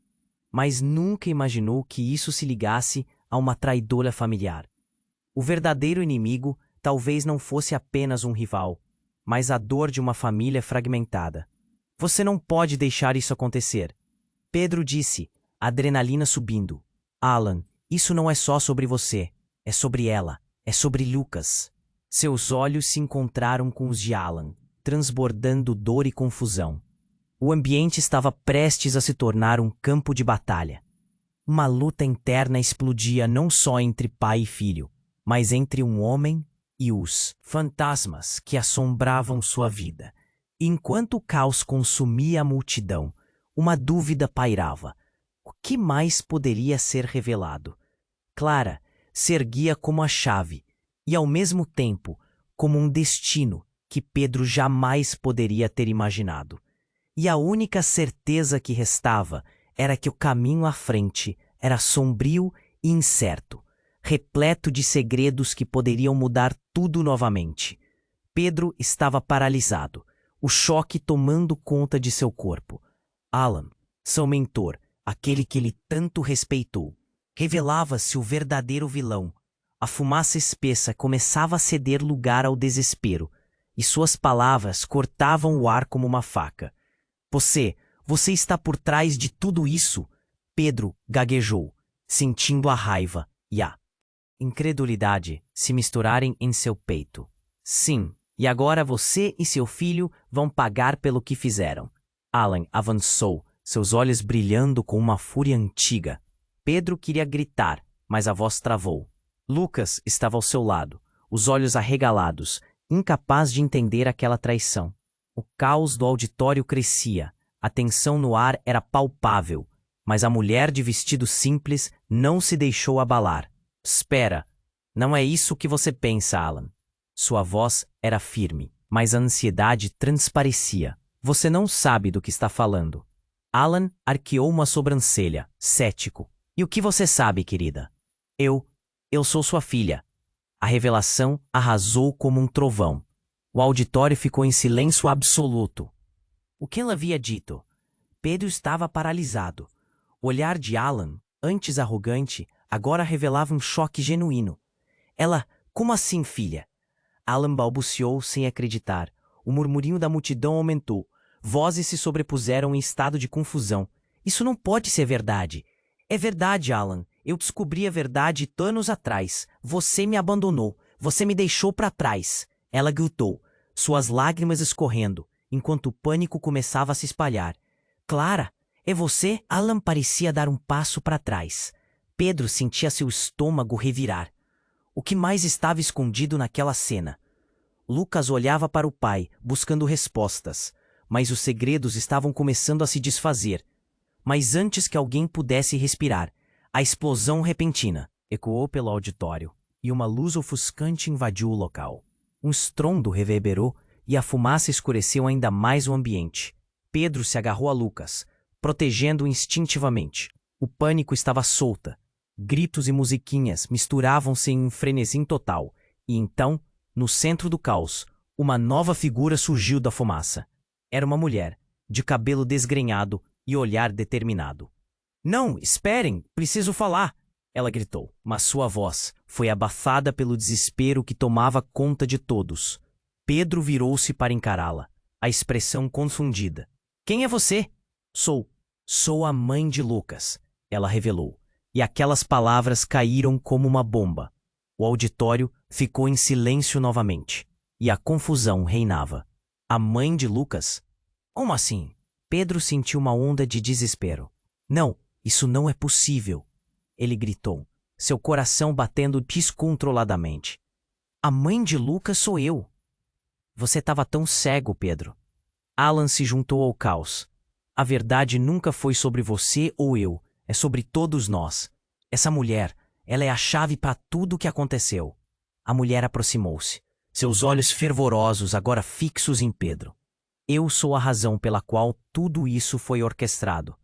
mas nunca imaginou que isso se ligasse a uma traidora familiar. O verdadeiro inimigo talvez não fosse apenas um rival, mas a dor de uma família fragmentada. Você não pode deixar isso acontecer. Pedro disse, a adrenalina subindo. Alan, isso não é só sobre você, é sobre ela, é sobre Lucas. Seus olhos se encontraram com os de Alan, transbordando dor e confusão. O ambiente estava prestes a se tornar um campo de batalha. Uma luta interna explodia não só entre pai e filho, mas entre um homem e os fantasmas que assombravam sua vida. Enquanto o caos consumia a multidão, uma dúvida pairava. O que mais poderia ser revelado? Clara se erguia como a chave, e ao mesmo tempo como um destino que Pedro jamais poderia ter imaginado. E a única certeza que restava era que o caminho à frente era sombrio e incerto, repleto de segredos que poderiam mudar tudo novamente. Pedro estava paralisado, o choque tomando conta de seu corpo. Alan, seu mentor, aquele que ele tanto respeitou, revelava-se o verdadeiro vilão. A fumaça espessa começava a ceder lugar ao desespero, e suas palavras cortavam o ar como uma faca. Você está por trás de tudo isso? Pedro gaguejou, sentindo a raiva e a incredulidade se misturarem em seu peito. Sim, e agora você e seu filho vão pagar pelo que fizeram. Alan avançou, seus olhos brilhando com uma fúria antiga. Pedro queria gritar, mas a voz travou. Lucas estava ao seu lado, os olhos arregalados, incapaz de entender aquela traição. O caos do auditório crescia, a tensão no ar era palpável, mas a mulher de vestido simples não se deixou abalar. Espera, não é isso que você pensa, Alan. Sua voz era firme, mas a ansiedade transparecia. Você não sabe do que está falando. Alan arqueou uma sobrancelha, cético. E o que você sabe, querida? Eu sou sua filha. A revelação arrasou como um trovão. O auditório ficou em silêncio absoluto. O que ela havia dito? Pedro estava paralisado. O olhar de Alan, antes arrogante, agora revelava um choque genuíno. Ela, como assim, filha? Alan balbuciou sem acreditar. O murmurinho da multidão aumentou. Vozes se sobrepuseram em estado de confusão. Isso não pode ser verdade. É verdade, Alan. Eu descobri a verdade anos atrás. Você me abandonou. Você me deixou para trás. Ela gritou, suas lágrimas escorrendo, enquanto o pânico começava a se espalhar. Clara, é você? Alan parecia dar um passo para trás. Pedro sentia seu estômago revirar. O que mais estava escondido naquela cena? Lucas olhava para o pai, buscando respostas, mas os segredos estavam começando a se desfazer. Mas antes que alguém pudesse respirar, a explosão repentina ecoou pelo auditório, e uma luz ofuscante invadiu o local. Um estrondo reverberou e a fumaça escureceu ainda mais o ambiente. Pedro se agarrou a Lucas, protegendo-o instintivamente. O pânico estava solta. Gritos e musiquinhas misturavam-se em um frenesim total, e então, no centro do caos, uma nova figura surgiu da fumaça. Era uma mulher, de cabelo desgrenhado e olhar determinado. Não, esperem, preciso falar! Ela gritou, mas sua voz foi abafada pelo desespero que tomava conta de todos. Pedro virou-se para encará-la, a expressão confundida. Quem é você? Sou a mãe de Lucas, ela revelou, e aquelas palavras caíram como uma bomba. O auditório ficou em silêncio novamente, e a confusão reinava. A mãe de Lucas? Como assim? Pedro sentiu uma onda de desespero. Não, isso não é possível, ele gritou, seu coração batendo descontroladamente. A mãe de Lucas sou eu. Você estava tão cego, Pedro. Alan se juntou ao caos. A verdade nunca foi sobre você ou eu, é sobre todos nós. Essa mulher, ela é a chave para tudo o que aconteceu. A mulher aproximou-se, seus olhos fervorosos agora fixos em Pedro. Eu sou a razão pela qual tudo isso foi orquestrado.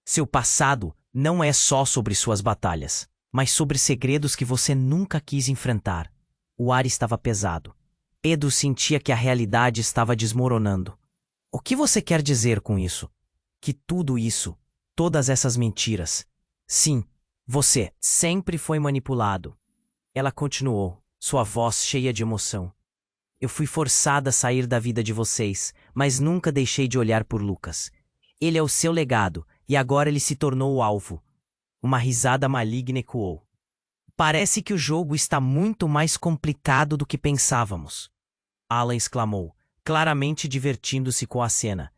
Seu passado não é só sobre suas batalhas, mas sobre segredos que você nunca quis enfrentar. O ar estava pesado. Pedro sentia que a realidade estava desmoronando. O que você quer dizer com isso? Que tudo isso, todas essas mentiras... Sim, você sempre foi manipulado. Ela continuou, sua voz cheia de emoção. Eu fui forçada a sair da vida de vocês, mas nunca deixei de olhar por Lucas. Ele é o seu legado, e agora ele se tornou o alvo. Uma risada maligna ecoou. Parece que o jogo está muito mais complicado do que pensávamos. Alan exclamou, claramente divertindo-se com a cena.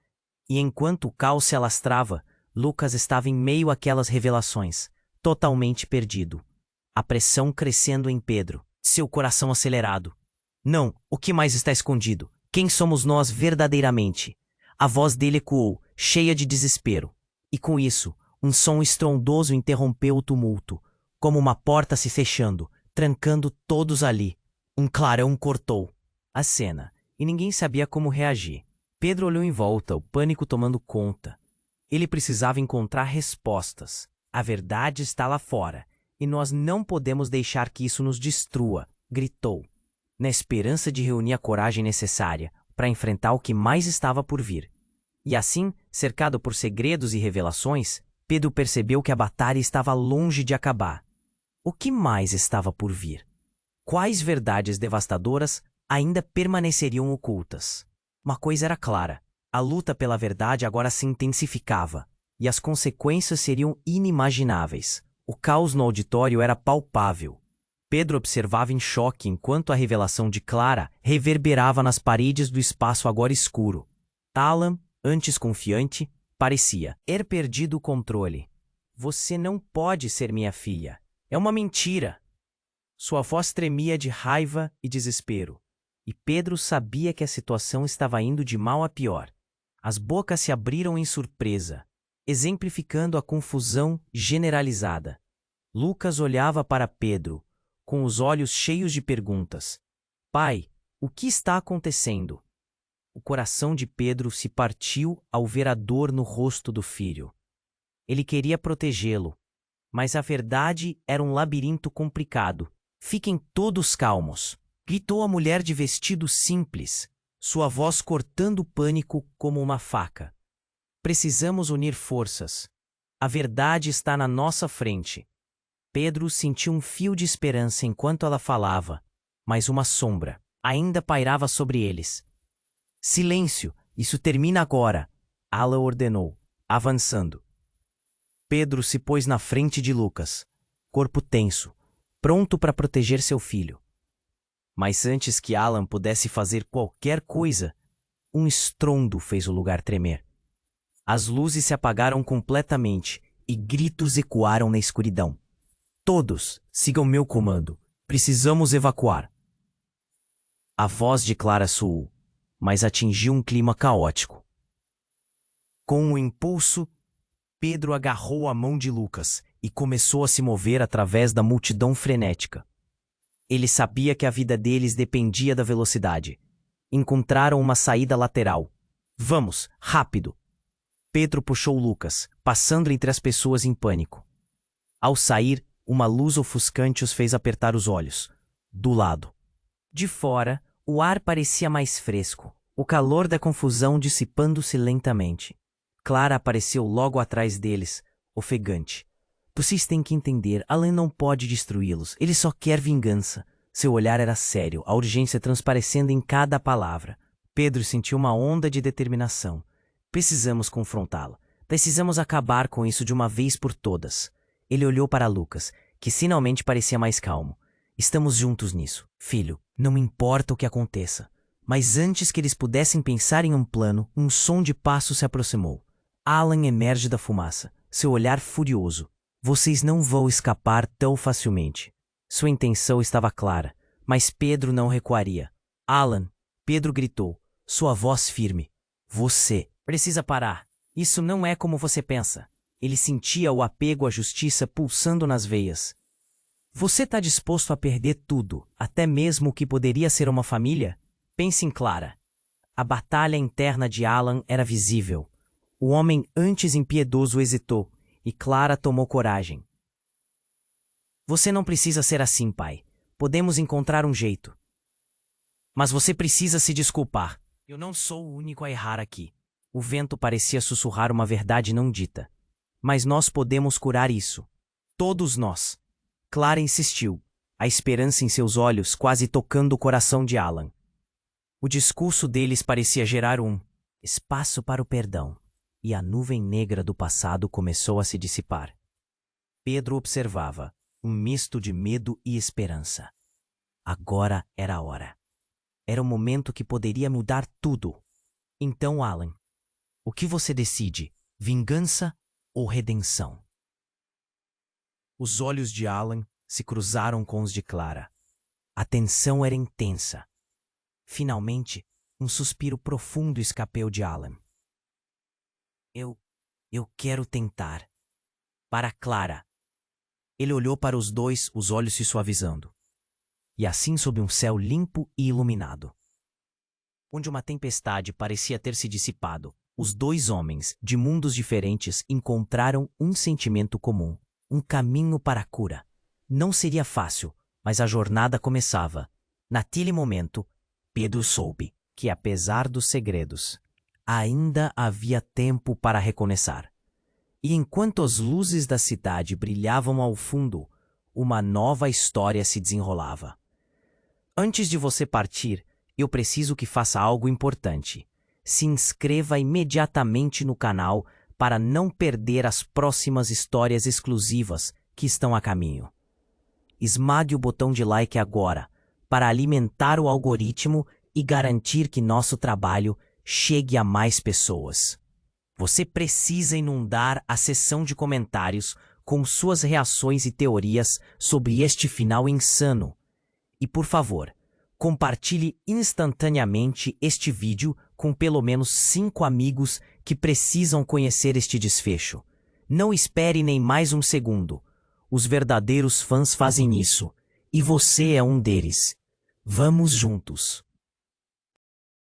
E enquanto o caos se alastrava, Lucas estava em meio àquelas revelações, totalmente perdido. A pressão crescendo em Pedro, seu coração acelerado. Não, o que mais está escondido? Quem somos nós verdadeiramente? A voz dele ecoou, cheia de desespero. E com isso, um som estrondoso interrompeu o tumulto, como uma porta se fechando, trancando todos ali. Um clarão cortou a cena, e ninguém sabia como reagir. Pedro olhou em volta, o pânico tomando conta. Ele precisava encontrar respostas. A verdade está lá fora, e nós não podemos deixar que isso nos destrua, gritou, na esperança de reunir a coragem necessária para enfrentar o que mais estava por vir. E assim, cercado por segredos e revelações, Pedro percebeu que a batalha estava longe de acabar. O que mais estava por vir? Quais verdades devastadoras ainda permaneceriam ocultas? Uma coisa era clara: a luta pela verdade agora se intensificava, e as consequências seriam inimagináveis. O caos no auditório era palpável. Pedro observava em choque enquanto a revelação de Clara reverberava nas paredes do espaço agora escuro. Alan, antes confiante, parecia ter perdido o controle. Você não pode ser minha filha. É uma mentira. Sua voz tremia de raiva e desespero. E Pedro sabia que a situação estava indo de mal a pior. As bocas se abriram em surpresa, exemplificando a confusão generalizada. Lucas olhava para Pedro, com os olhos cheios de perguntas. Pai, o que está acontecendo? O coração de Pedro se partiu ao ver a dor no rosto do filho. Ele queria protegê-lo, mas a verdade era um labirinto complicado. Fiquem todos calmos, gritou a mulher de vestido simples, sua voz cortando o pânico como uma faca. Precisamos unir forças. A verdade está na nossa frente. Pedro sentiu um fio de esperança enquanto ela falava, mas uma sombra ainda pairava sobre eles. Silêncio, isso termina agora, Alan ordenou, avançando. Pedro se pôs na frente de Lucas, corpo tenso, pronto para proteger seu filho. Mas antes que Alan pudesse fazer qualquer coisa, um estrondo fez o lugar tremer. As luzes se apagaram completamente e gritos ecoaram na escuridão. Todos, sigam meu comando. Precisamos evacuar. A voz de Clara soou, mas atingiu um clima caótico. Com o impulso, Pedro agarrou a mão de Lucas e começou a se mover através da multidão frenética. Ele sabia que a vida deles dependia da velocidade. Encontraram uma saída lateral. Vamos, rápido! Pedro puxou Lucas, passando entre as pessoas em pânico. Ao sair, uma luz ofuscante os fez apertar os olhos. Do lado de fora, o ar parecia mais fresco, o calor da confusão dissipando-se lentamente. Clara apareceu logo atrás deles, ofegante. Vocês têm que entender, Alan não pode destruí-los, ele só quer vingança. Seu olhar era sério, a urgência transparecendo em cada palavra. Pedro sentiu uma onda de determinação. Precisamos confrontá-lo. Precisamos acabar com isso de uma vez por todas. Ele olhou para Lucas, que finalmente parecia mais calmo. Estamos juntos nisso, filho. Não importa o que aconteça. Mas antes que eles pudessem pensar em um plano, um som de passo se aproximou. Alan emerge da fumaça, seu olhar furioso. Vocês não vão escapar tão facilmente. Sua intenção estava clara, mas Pedro não recuaria. Alan, Pedro gritou, sua voz firme. Você precisa parar. Isso não é como você pensa. Ele sentia o apego à justiça pulsando nas veias. Você está disposto a perder tudo, até mesmo o que poderia ser uma família? Pense em Clara. A batalha interna de Alan era visível. O homem antes impiedoso hesitou, e Clara tomou coragem. Você não precisa ser assim, pai. Podemos encontrar um jeito. Mas você precisa se desculpar. Eu não sou o único a errar aqui. O vento parecia sussurrar uma verdade não dita. Mas nós podemos curar isso. Todos nós. Clara insistiu, a esperança em seus olhos quase tocando o coração de Alan. O discurso deles parecia gerar um espaço para o perdão, e a nuvem negra do passado começou a se dissipar. Pedro observava, um misto de medo e esperança. Agora era a hora. Era o momento que poderia mudar tudo. Então, Alan, o que você decide? Vingança ou redenção? Os olhos de Alan se cruzaram com os de Clara. A tensão era intensa. Finalmente, um suspiro profundo escapou de Alan. Eu quero tentar. Para Clara. Ele olhou para os dois, os olhos se suavizando. E assim sob um céu limpo e iluminado, onde uma tempestade parecia ter se dissipado, os dois homens, de mundos diferentes, encontraram um sentimento comum, um caminho para a cura. Não seria fácil, mas a jornada começava. Naquele momento, Pedro soube que, apesar dos segredos, ainda havia tempo para recomeçar. E enquanto as luzes da cidade brilhavam ao fundo, uma nova história se desenrolava. Antes de você partir, eu preciso que faça algo importante. Se inscreva imediatamente no canal para não perder as próximas histórias exclusivas que estão a caminho. Esmague o botão de like agora para alimentar o algoritmo e garantir que nosso trabalho chegue a mais pessoas. Você precisa inundar a seção de comentários com suas reações e teorias sobre este final insano. E, por favor, compartilhe instantaneamente este vídeo com pelo menos 5 amigos que precisam conhecer este desfecho. Não espere nem mais um segundo. Os verdadeiros fãs fazem isso, e você é um deles. Vamos juntos.